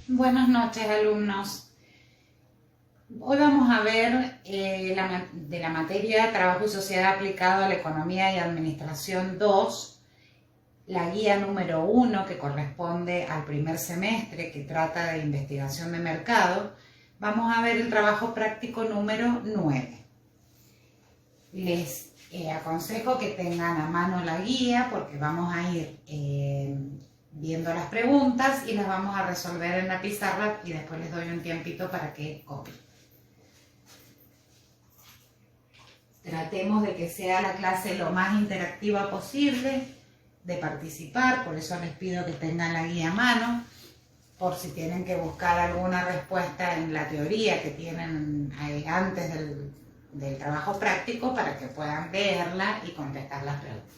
Buenas noches, alumnos. Hoy vamos a ver de la materia Trabajo y Sociedad aplicado a la Economía y Administración 2, la guía número 1 que corresponde al primer semestre, que trata de investigación de mercado. Vamos a ver el trabajo práctico número 9. Les aconsejo que tengan a mano la guía porque vamos a ir viendo las preguntas y las vamos a resolver en la pizarra y después les doy un tiempito para que copien. Tratemos de que sea la clase lo más interactiva posible, de participar, por eso les pido que tengan la guía a mano, por si tienen que buscar alguna respuesta en la teoría que tienen antes del trabajo práctico para que puedan leerla y contestar las preguntas.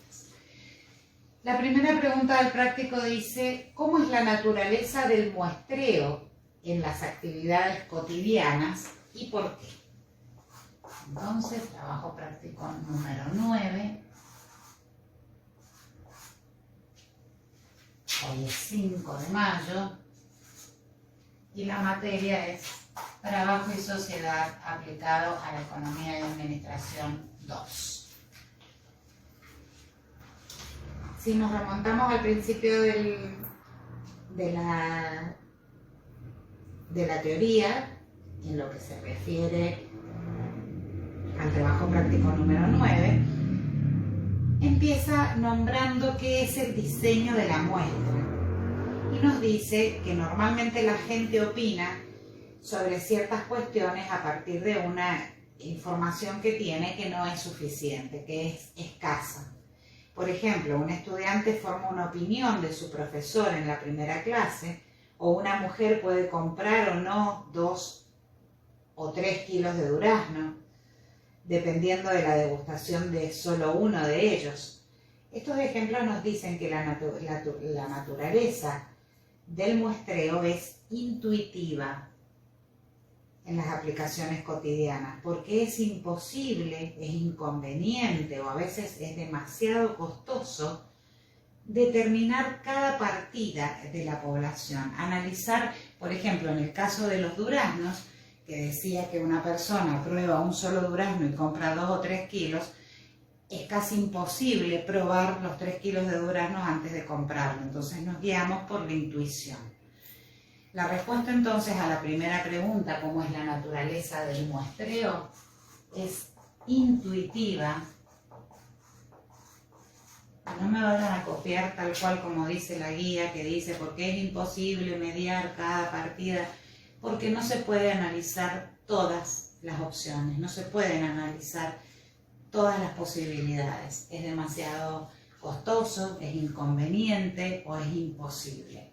La primera pregunta del práctico dice: ¿cómo es la naturaleza del muestreo en las actividades cotidianas y por qué? Entonces, trabajo práctico número 9. Hoy es 5 de mayo y la materia es Trabajo y Sociedad aplicado a la Economía y Administración 2. Si nos remontamos al principio de la teoría, en lo que se refiere al trabajo práctico número 9, empieza nombrando qué es el diseño de la muestra y nos dice que normalmente la gente opina sobre ciertas cuestiones a partir de una información que tiene que no es suficiente, que es escasa. Por ejemplo, un estudiante forma una opinión de su profesor en la primera clase, o una mujer puede comprar o no 2 o 3 kilos de durazno, dependiendo de la degustación de solo uno de ellos. Estos ejemplos nos dicen que la naturaleza del muestreo es intuitiva en las aplicaciones cotidianas, porque es imposible, es inconveniente o a veces es demasiado costoso determinar cada partida de la población. Analizar, por ejemplo, en el caso de los duraznos, que decía que una persona prueba un solo durazno y compra 2 o 3 kilos, es casi imposible probar los 3 kilos de duraznos antes de comprarlo. Entonces nos guiamos por la intuición. La respuesta entonces a la primera pregunta, ¿cómo es la naturaleza del muestreo?, es intuitiva. No me vayan a copiar tal cual como dice la guía, que dice ¿por qué es imposible mediar cada partida? Porque no se puede analizar todas las opciones, no se pueden analizar todas las posibilidades. Es demasiado costoso, es inconveniente o es imposible.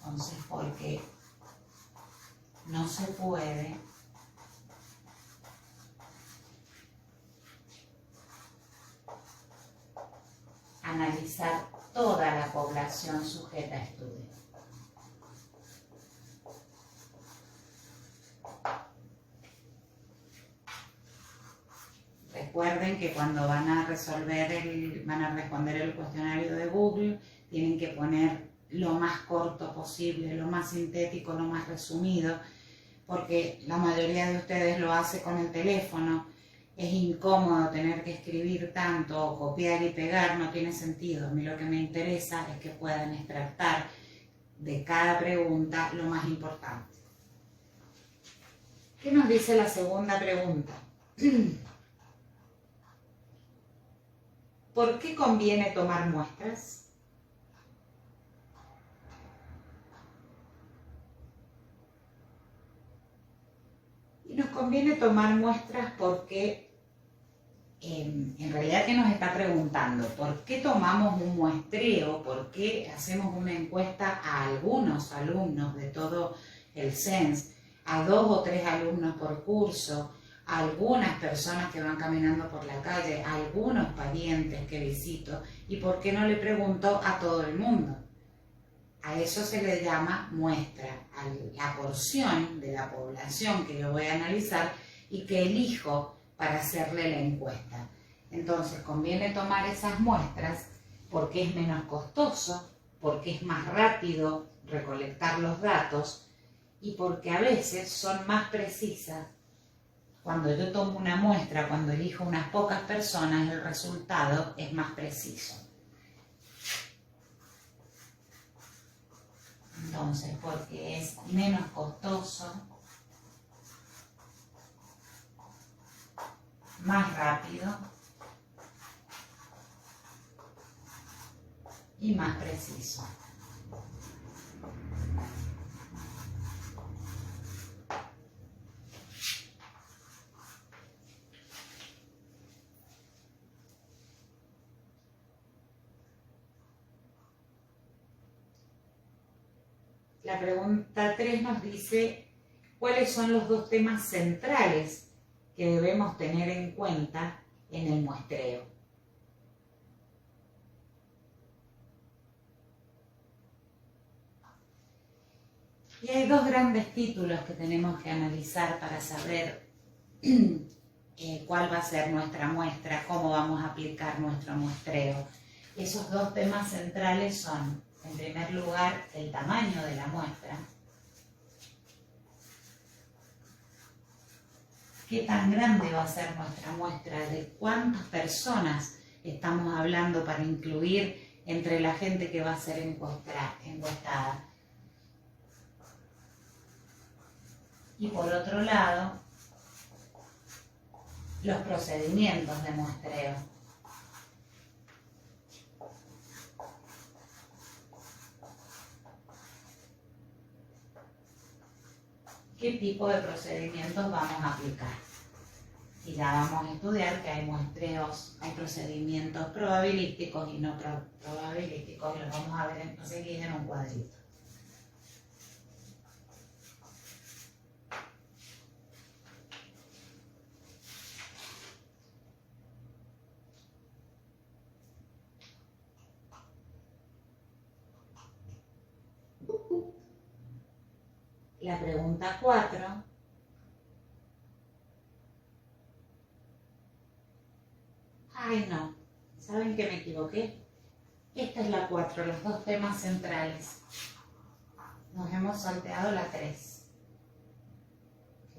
Entonces, porque no se puede analizar toda la población sujeta a estudio. Recuerden que cuando van a responder el cuestionario de Google, tienen que poner lo más corto posible, lo más sintético, lo más resumido, porque la mayoría de ustedes lo hace con el teléfono. Es incómodo tener que escribir tanto o copiar y pegar, no tiene sentido. A mí lo que me interesa es que puedan extractar de cada pregunta lo más importante. ¿Qué nos dice la segunda pregunta? ¿Por qué conviene tomar muestras? Y nos conviene tomar muestras porque en realidad, ¿qué nos está preguntando? ¿Por qué tomamos un muestreo? ¿Por qué hacemos una encuesta a algunos alumnos de todo el CENS, a 2 o 3 alumnos por curso, a algunas personas que van caminando por la calle, a algunos parientes que visito? ¿Y por qué no le pregunto a todo el mundo? A eso se le llama muestra, a la porción de la población que yo voy a analizar y que elijo para hacerle la encuesta. Entonces conviene tomar esas muestras porque es menos costoso, porque es más rápido recolectar los datos y porque a veces son más precisas. Cuando yo tomo una muestra, cuando elijo unas pocas personas, el resultado es más preciso. Entonces, porque es menos costoso, más rápido y más preciso. La pregunta 3 nos dice, ¿cuáles son los dos temas centrales que debemos tener en cuenta en el muestreo? Y hay dos grandes títulos que tenemos que analizar para saber cuál va a ser nuestra muestra, cómo vamos a aplicar nuestro muestreo. Esos dos temas centrales son, en primer lugar, el tamaño de la muestra. ¿Qué tan grande va a ser nuestra muestra? ¿De cuántas personas estamos hablando para incluir entre la gente que va a ser encuestada? Y por otro lado, los procedimientos de muestreo. ¿Qué tipo de procedimientos vamos a aplicar? Y ya vamos a estudiar que hay muestreos, hay procedimientos probabilísticos y no probabilísticos, los vamos a ver enseguida en un cuadrito. La pregunta 4. Ay, no. ¿Saben que me equivoqué? Esta es la 4, los dos temas centrales. Nos hemos salteado la 3.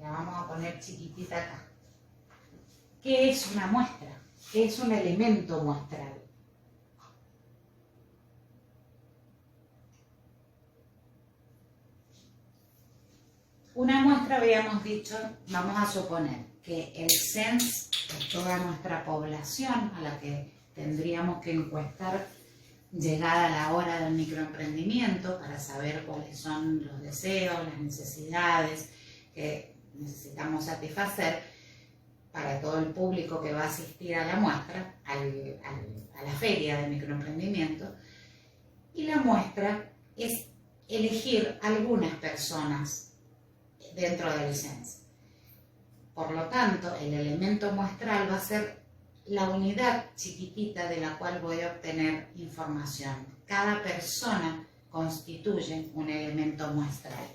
La vamos a poner chiquitita acá. ¿Qué es una muestra? ¿Qué es un elemento muestral? Una muestra, habíamos dicho, vamos a suponer que el CENS es toda nuestra población a la que tendríamos que encuestar llegada la hora del microemprendimiento para saber cuáles son los deseos, las necesidades que necesitamos satisfacer para todo el público que va a asistir a la muestra, a la feria de microemprendimiento. Y la muestra es elegir algunas personas dentro del CENS. Por lo tanto, el elemento muestral va a ser la unidad chiquitita de la cual voy a obtener información. Cada persona constituye un elemento muestral.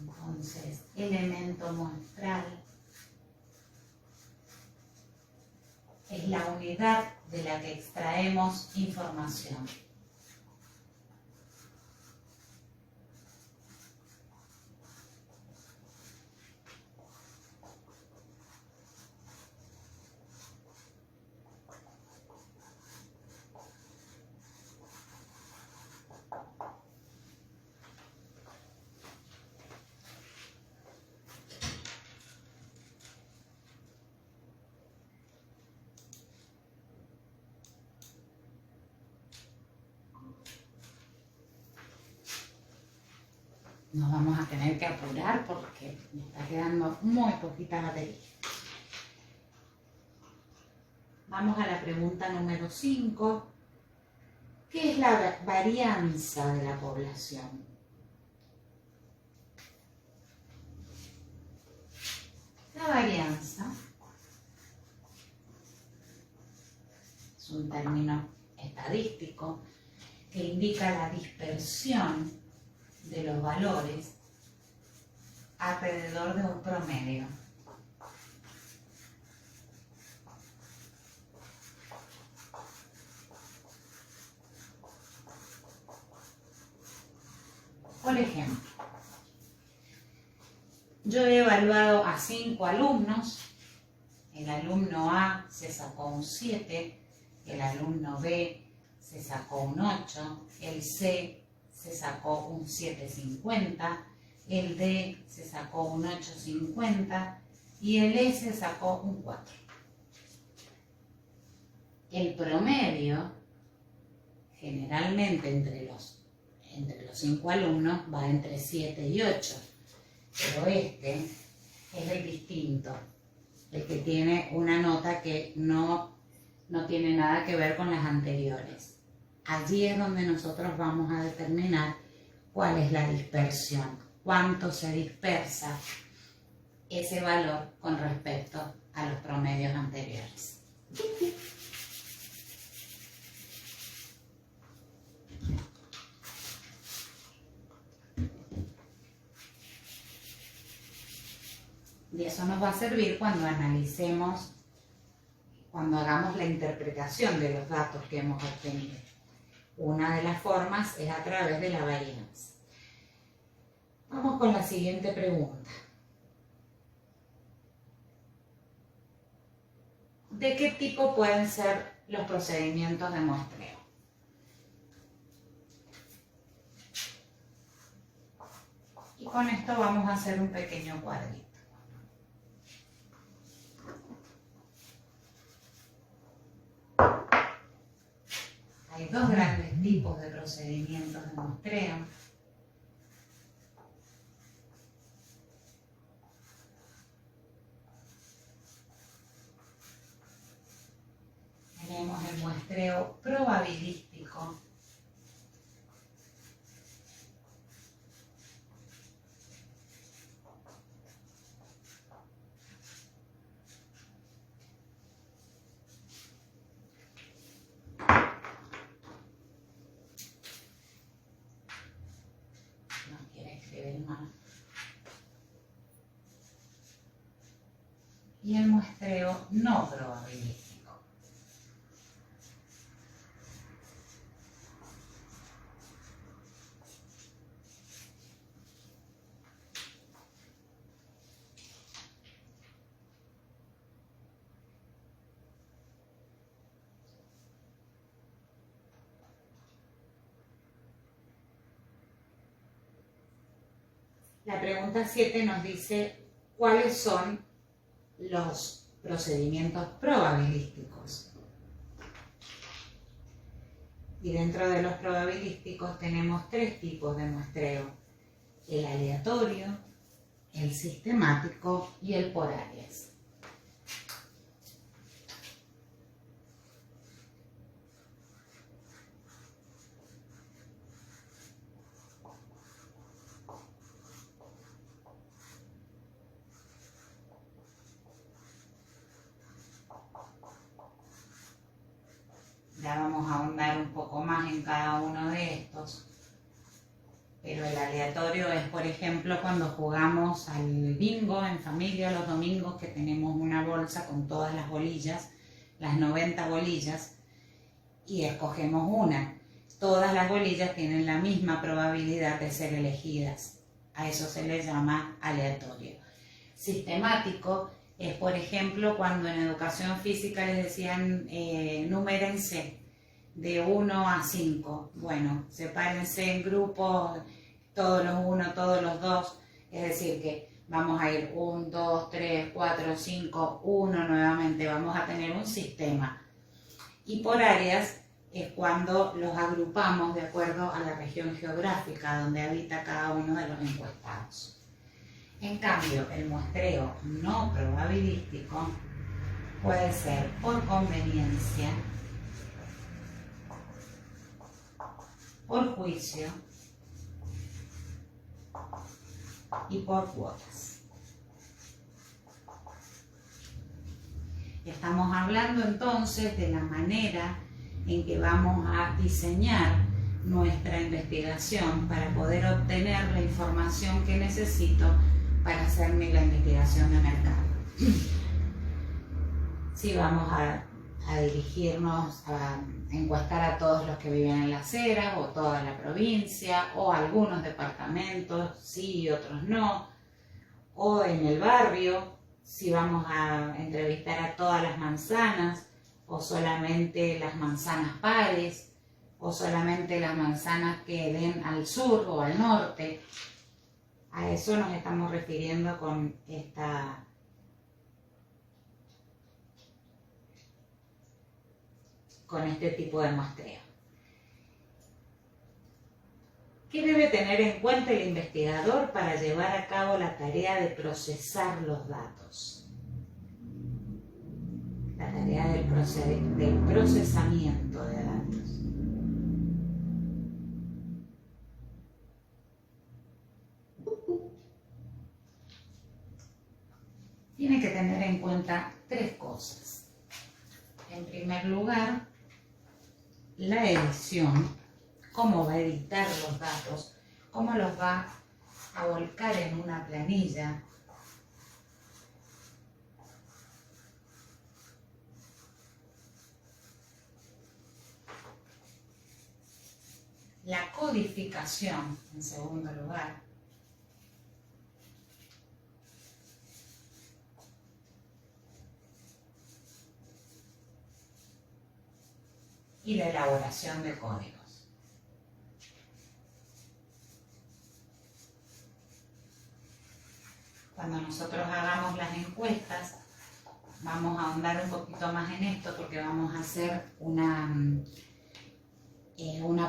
Entonces, elemento muestral es la unidad de la que extraemos información. Nos vamos a tener que apurar porque me está quedando muy poquita batería. Vamos a la pregunta número 5. ¿Qué es la varianza de la población? La varianza es un término estadístico que indica la dispersión de los valores alrededor de un promedio. Por ejemplo, yo he evaluado a 5 alumnos. El alumno A se sacó un 7, el alumno B se sacó un 8, el C se sacó un 7,50, el D se sacó un 8,50 y el E se sacó un 4. El promedio, generalmente entre los 5 alumnos, va entre 7 y 8, pero este es el distinto, el que tiene una nota que no tiene nada que ver con las anteriores. Allí es donde nosotros vamos a determinar cuál es la dispersión, cuánto se dispersa ese valor con respecto a los promedios anteriores. Y eso nos va a servir cuando analicemos, cuando hagamos la interpretación de los datos que hemos obtenido. Una de las formas es a través de la varianza. Vamos con la siguiente pregunta. ¿De qué tipo pueden ser los procedimientos de muestreo? Y con esto vamos a hacer un pequeño cuadrito. Hay dos grandes tipos de procedimientos de muestreo. Tenemos el muestreo probabilístico y el muestreo no probabilístico. La pregunta 7 nos dice cuáles son los procedimientos probabilísticos. Y dentro de los probabilísticos tenemos tres tipos de muestreo: el aleatorio, el sistemático y el por áreas. Ya vamos a ahondar un poco más en cada uno de estos. Pero el aleatorio es, por ejemplo, cuando jugamos al bingo en familia los domingos, que tenemos una bolsa con todas las bolillas, las 90 bolillas, y escogemos una. Todas las bolillas tienen la misma probabilidad de ser elegidas. A eso se le llama aleatorio. Sistemático es, por ejemplo, cuando en educación física les decían numérense de 1 a 5. Bueno, sepárense en grupos, todos los 1, todos los 2. Es decir, que vamos a ir 1, 2, 3, 4, 5, 1 nuevamente. Vamos a tener un sistema. Y por áreas es cuando los agrupamos de acuerdo a la región geográfica donde habita cada uno de los encuestados. En cambio, el muestreo no probabilístico puede ser por conveniencia, por juicio y por cuotas. Estamos hablando entonces de la manera en que vamos a diseñar nuestra investigación para poder obtener la información que necesito para hacerme la investigación de mercado. Si vamos a a dirigirnos a encuestar a todos los que viven en las eras o toda la provincia o algunos departamentos, sí y otros no, o en el barrio, si vamos a entrevistar a todas las manzanas o solamente las manzanas pares o solamente las manzanas que den al sur o al norte. A eso nos estamos refiriendo con este tipo de muestreo. ¿Qué debe tener en cuenta el investigador para llevar a cabo la tarea de procesar los datos? La tarea del procesamiento de datos. Tiene que tener en cuenta 3 cosas. En primer lugar, la edición, cómo va a editar los datos, cómo los va a volcar en una planilla. La codificación, en segundo lugar. Y la elaboración de códigos. Cuando nosotros hagamos las encuestas, vamos a ahondar un poquito más en esto porque vamos a hacer una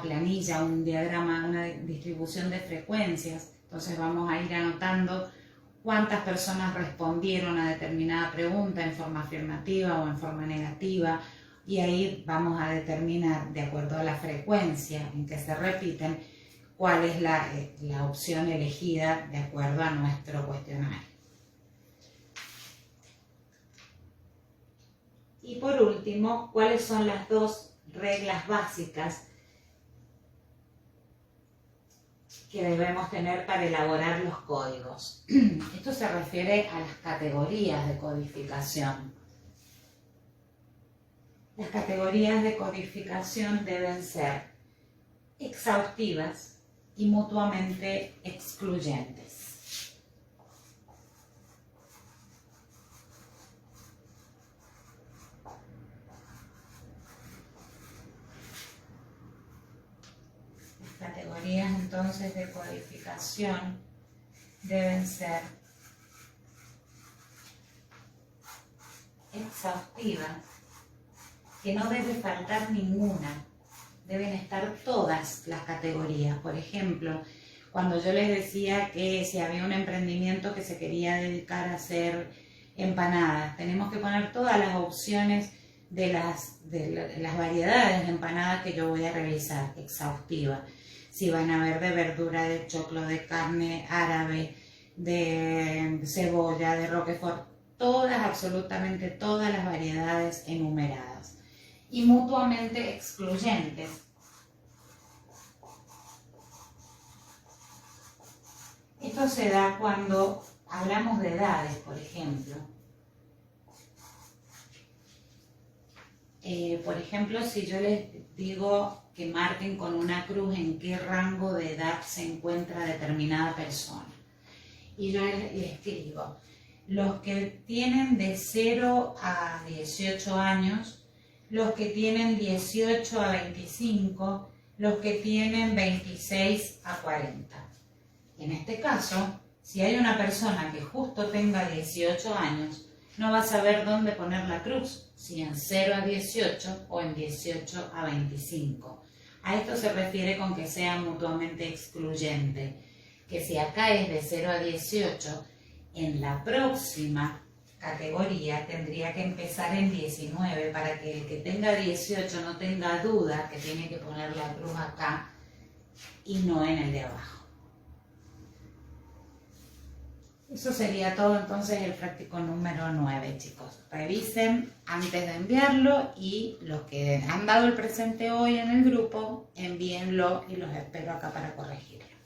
planilla, un diagrama, una distribución de frecuencias. Entonces vamos a ir anotando cuántas personas respondieron a determinada pregunta en forma afirmativa o en forma negativa, y ahí vamos a determinar, de acuerdo a la frecuencia en que se repiten, cuál es la opción elegida de acuerdo a nuestro cuestionario. Y por último, ¿cuáles son las 2 reglas básicas que debemos tener para elaborar los códigos? Esto se refiere a las categorías de codificación. Las categorías de codificación deben ser exhaustivas y mutuamente excluyentes. Las categorías entonces de codificación deben ser exhaustivas, que no debe faltar ninguna, deben estar todas las categorías. Por ejemplo, cuando yo les decía que si había un emprendimiento que se quería dedicar a hacer empanadas, tenemos que poner todas las opciones de las variedades de empanadas que yo voy a realizar, exhaustiva. Si van a haber de verdura, de choclo, de carne árabe, de cebolla, de roquefort, todas, absolutamente todas las variedades enumeradas. Y mutuamente excluyentes. Esto se da cuando hablamos de edades, por ejemplo. Por ejemplo, si yo les digo que marquen con una cruz en qué rango de edad se encuentra determinada persona. Y yo les escribo, los que tienen de 0 a 18 años, los que tienen 18 a 25, los que tienen 26 a 40. En este caso, si hay una persona que justo tenga 18 años, no va a saber dónde poner la cruz, si en 0 a 18 o en 18 a 25. A esto se refiere con que sea mutuamente excluyente, que si acá es de 0 a 18, en la próxima categoría tendría que empezar en 19 para que el que tenga 18 no tenga duda que tiene que poner la cruz acá y no en el de abajo. Eso sería todo entonces el práctico número 9, chicos. Revisen antes de enviarlo y los que han dado el presente hoy en el grupo, envíenlo y los espero acá para corregirlo.